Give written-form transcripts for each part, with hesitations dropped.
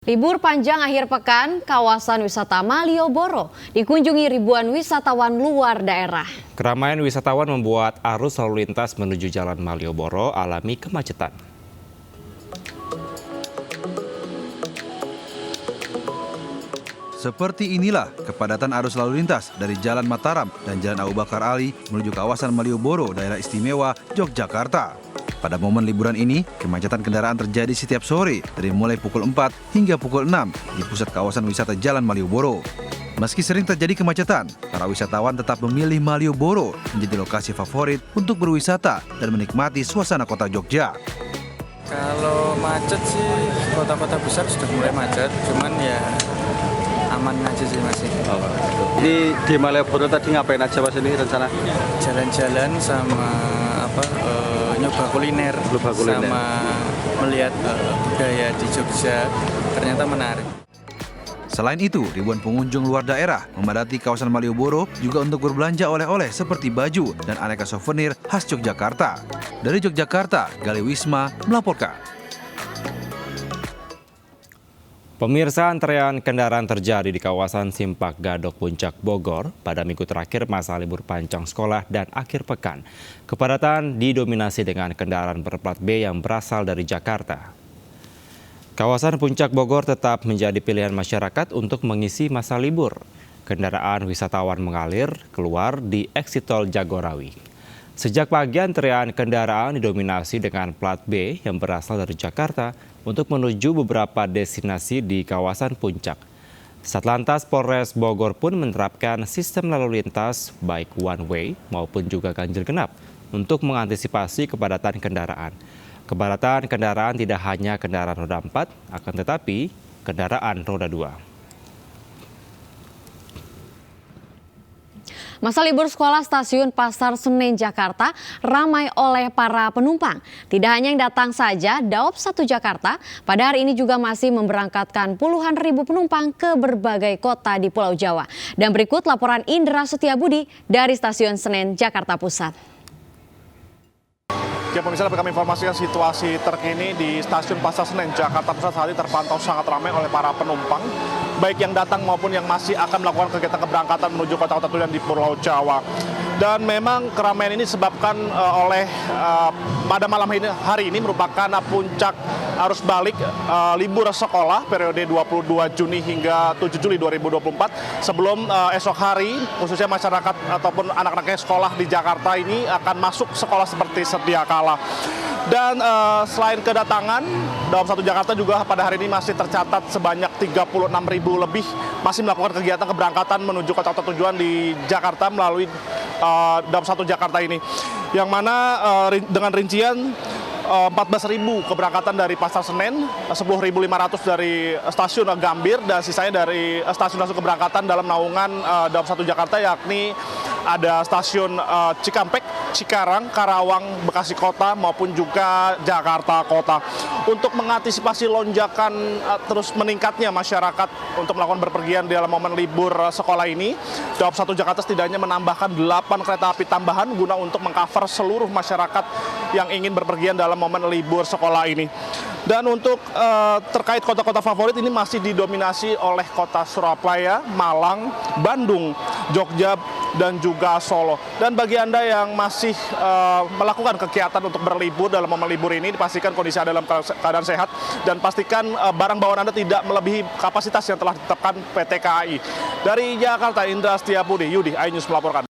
Libur panjang akhir pekan, kawasan wisata Malioboro dikunjungi ribuan wisatawan luar daerah. Keramaian wisatawan membuat arus lalu lintas menuju Jalan Malioboro alami kemacetan. Seperti inilah kepadatan arus lalu lintas dari Jalan Mataram dan Jalan Abu Bakar Ali menuju kawasan Malioboro, Daerah Istimewa, Yogyakarta. Pada momen liburan ini, kemacetan kendaraan terjadi setiap sore dari mulai pukul 4 hingga pukul 6 di pusat kawasan wisata Jalan Malioboro. Meski sering terjadi kemacetan, para wisatawan tetap memilih Malioboro menjadi lokasi favorit untuk berwisata dan menikmati suasana kota Jogja. Kalau macet sih, kota-kota besar sudah mulai macet, cuman ya aman aja sih masih. Di Malioboro tadi ngapain aja Mas ini rencana? Jalan-jalan sama nyoba kuliner, sama melihat budaya di Jogja, ternyata menarik. Selain itu, ribuan pengunjung luar daerah memadati kawasan Malioboro juga untuk berbelanja oleh-oleh seperti baju dan aneka souvenir khas Yogyakarta. Dari Yogyakarta, Gali Wisma melaporkan. Pemirsa, antrean kendaraan terjadi di kawasan Simpak Gadok Puncak Bogor pada minggu terakhir masa libur panjang sekolah dan akhir pekan. Kepadatan didominasi dengan kendaraan berplat B yang berasal dari Jakarta. Kawasan Puncak Bogor tetap menjadi pilihan masyarakat untuk mengisi masa libur. Kendaraan wisatawan mengalir keluar di eksit tol Jagorawi. Sejak pagi antrean kendaraan didominasi dengan plat B yang berasal dari Jakarta untuk menuju beberapa destinasi di kawasan puncak. Satlantas Polres Bogor pun menerapkan sistem lalu lintas baik one way maupun juga ganjil genap untuk mengantisipasi kepadatan kendaraan. Kepadatan kendaraan tidak hanya kendaraan roda 4, akan tetapi kendaraan roda 2. Masa libur sekolah stasiun Pasar Senen Jakarta ramai oleh para penumpang. Tidak hanya yang datang saja, Daop 1 Jakarta pada hari ini juga masih memberangkatkan puluhan ribu penumpang ke berbagai kota di Pulau Jawa. Dan berikut laporan Indra Setiabudi dari Stasiun Senen Jakarta Pusat. Ya pemirsa, dapat kami informasikan situasi terkini di Stasiun Pasar Senen Jakarta Pusat saat ini terpantau sangat ramai oleh para penumpang, baik yang datang maupun yang masih akan melakukan kegiatan keberangkatan menuju kota-kota tujuan di Pulau Jawa. Dan memang keramaian ini disebabkan oleh pada malam hari ini merupakan puncak arus balik libur sekolah periode 22 Juni hingga 7 Juli 2024 sebelum esok hari khususnya masyarakat ataupun anak-anak sekolah di Jakarta ini akan masuk sekolah seperti sedia kala. Dan selain kedatangan, Daop 1 Jakarta juga pada hari ini masih tercatat sebanyak 36.000 lebih masih melakukan kegiatan keberangkatan menuju kota-kota tujuan di Jakarta melalui Daop 1 Jakarta ini. Yang mana dengan rincian 14.000 keberangkatan dari Pasar Senen, 10.500 dari stasiun Gambir, dan sisanya dari stasiun-stasiun keberangkatan dalam naungan Daop 1 Jakarta, yakni ada stasiun Cikampek, Cikarang, Karawang, Bekasi Kota maupun juga Jakarta Kota. Untuk mengantisipasi lonjakan terus meningkatnya masyarakat untuk melakukan berpergian di dalam momen libur sekolah ini, Daop 1 Jakarta setidaknya menambahkan 8 kereta api tambahan guna untuk mengcover seluruh masyarakat yang ingin berpergian dalam momen libur sekolah ini. Dan untuk terkait kota-kota favorit ini masih didominasi oleh kota Surabaya, Malang, Bandung, Jogja, dan juga Solo. Dan bagi Anda yang masih melakukan kegiatan untuk berlibur dalam momen libur ini, dipastikan kondisi Anda dalam keadaan sehat dan pastikan barang bawaan Anda tidak melebihi kapasitas yang telah ditetapkan PT KAI. Dari Jakarta, Indra Setiabudi, Yudi, iNews melaporkan.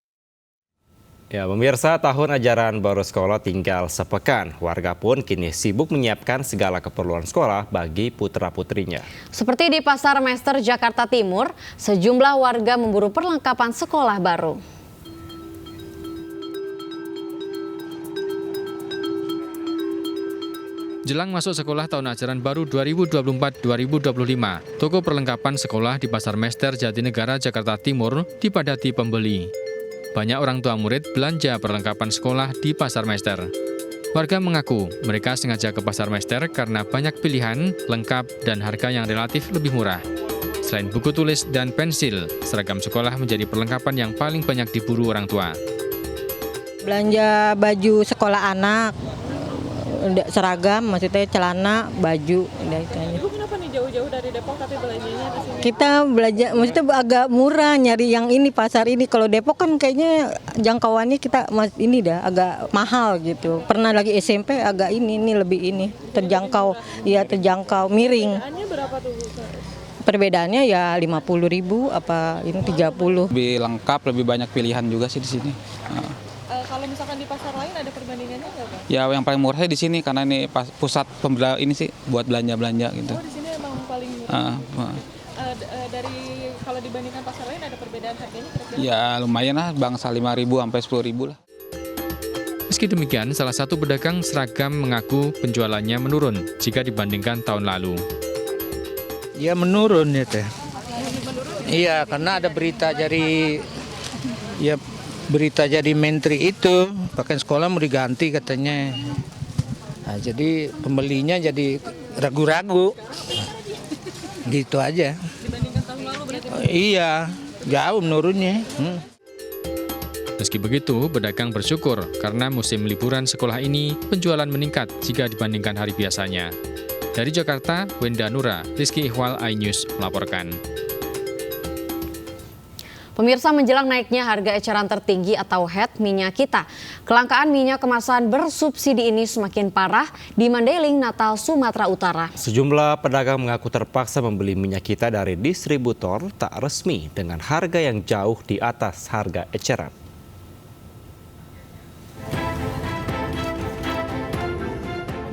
Ya, pemirsa, tahun ajaran baru sekolah tinggal sepekan. Warga pun kini sibuk menyiapkan segala keperluan sekolah bagi putra-putrinya. Seperti di Pasar Mester Jakarta Timur, sejumlah warga memburu perlengkapan sekolah baru. Jelang masuk sekolah tahun ajaran baru 2024-2025, toko perlengkapan sekolah di Pasar Mester Jatinegara, Jakarta Timur dipadati pembeli. Banyak orang tua murid belanja perlengkapan sekolah di Pasar Mester. Warga mengaku mereka sengaja ke Pasar Mester karena banyak pilihan, lengkap, dan harga yang relatif lebih murah. Selain buku tulis dan pensil, seragam sekolah menjadi perlengkapan yang paling banyak diburu orang tua. Belanja baju sekolah anak, seragam, maksudnya celana, baju. Ibu kenapa nih jauh-jauh dari Depok tapi belanjanya di sini. Kita belajar, maksudnya agak murah nyari yang ini pasar ini. Kalau Depok kan kayaknya jangkauannya kita ini dah agak mahal gitu. Pernah lagi SMP agak ini lebih ini terjangkau, ya terjangkau miring. Perbedaannya berapa tuh Bu? Perbedaannya ya 50.000 apa ini 30. Lebih lengkap, lebih banyak pilihan juga sih di sini. Kalau misalkan di pasar lain ada perbandingannya nggak Pak? Ya yang paling murah di sini karena ini pusat pembela ini sih buat belanja-belanja gitu. Oh di sini emang paling murah. Dari kalau dibandingkan pasar lain ada perbedaan harganya kira-kira? Ya lumayan lah, bangsa 5.000 sampai 10.000 lah. Meski demikian, salah satu pedagang seragam mengaku penjualannya menurun jika dibandingkan tahun lalu. Ya menurun ya teh. Iya karena ada berita jadi menteri itu pakaian sekolah mau diganti katanya. Nah, jadi pembelinya jadi ragu-ragu. Gitu aja. Dibandingkan tahun lalu berarti? Iya, jauh menurunnya. Meski begitu, pedagang bersyukur karena musim liburan sekolah ini penjualan meningkat jika dibandingkan hari biasanya. Dari Jakarta, Wenda Nura, Rizky Ihwal, iNews melaporkan. Pemirsa, menjelang naiknya harga eceran tertinggi atau HET minyak kita, kelangkaan minyak kemasan bersubsidi ini semakin parah di Mandailing, Natal, Sumatera Utara. Sejumlah pedagang mengaku terpaksa membeli minyak kita dari distributor tak resmi dengan harga yang jauh di atas harga eceran.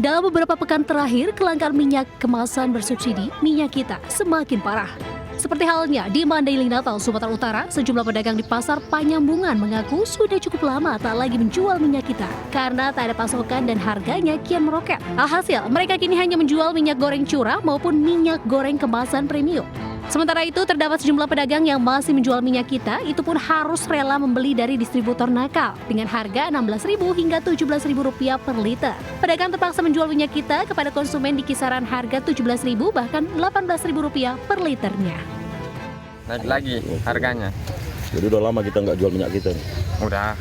Dalam beberapa pekan terakhir, kelangkaan minyak kemasan bersubsidi minyak kita semakin parah. Seperti halnya di Mandailing, Natal, Sumatera Utara, sejumlah pedagang di pasar Panyambungan mengaku sudah cukup lama tak lagi menjual minyak kita karena tak ada pasokan dan harganya kian meroket. Alhasil, mereka kini hanya menjual minyak goreng curah maupun minyak goreng kemasan premium. Sementara itu, terdapat sejumlah pedagang yang masih menjual minyak kita, itu pun harus rela membeli dari distributor nakal dengan harga Rp16.000 hingga Rp17.000 per liter. Pedagang terpaksa menjual minyak kita kepada konsumen di kisaran harga Rp17.000 bahkan Rp18.000 per liternya. Naik lagi harganya. Jadi udah lama kita nggak jual minyak kita nih? Udah.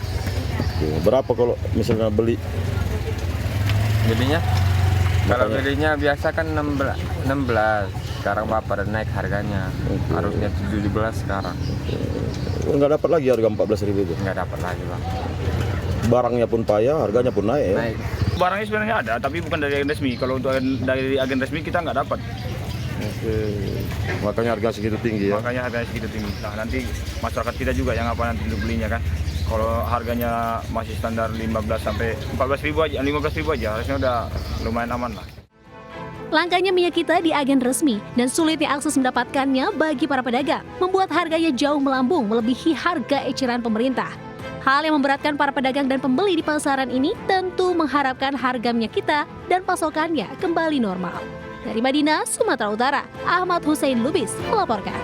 Berapa kalau misalnya beli? Belinya? Kalau belinya biasa kan 16. Sekarang Bapak udah naik harganya. Harusnya 17 sekarang. Nggak dapat lagi harga 14.000 itu? Nggak dapat lagi, Bang. Barangnya pun payah, harganya pun naik. Naik. Barangnya sebenarnya ada, tapi bukan dari agen resmi. Kalau untuk dari agen resmi kita nggak dapat. Oke. Makanya harga segitu tinggi ya? Makanya harganya segitu tinggi. Nah, nanti masyarakat kita juga yang apa nanti belinya kan. Kalau harganya masih standar 15 sampai 14.000 aja, 15.000 aja, harusnya udah lumayan aman lah. Langkanya minyak kita di agen resmi dan sulitnya akses mendapatkannya bagi para pedagang membuat harganya jauh melambung melebihi harga eceran pemerintah. Hal yang memberatkan para pedagang dan pembeli di pasaran ini tentu mengharapkan harga minyak kita dan pasokannya kembali normal. Dari Madinah, Sumatera Utara, Ahmad Hussein Lubis melaporkan.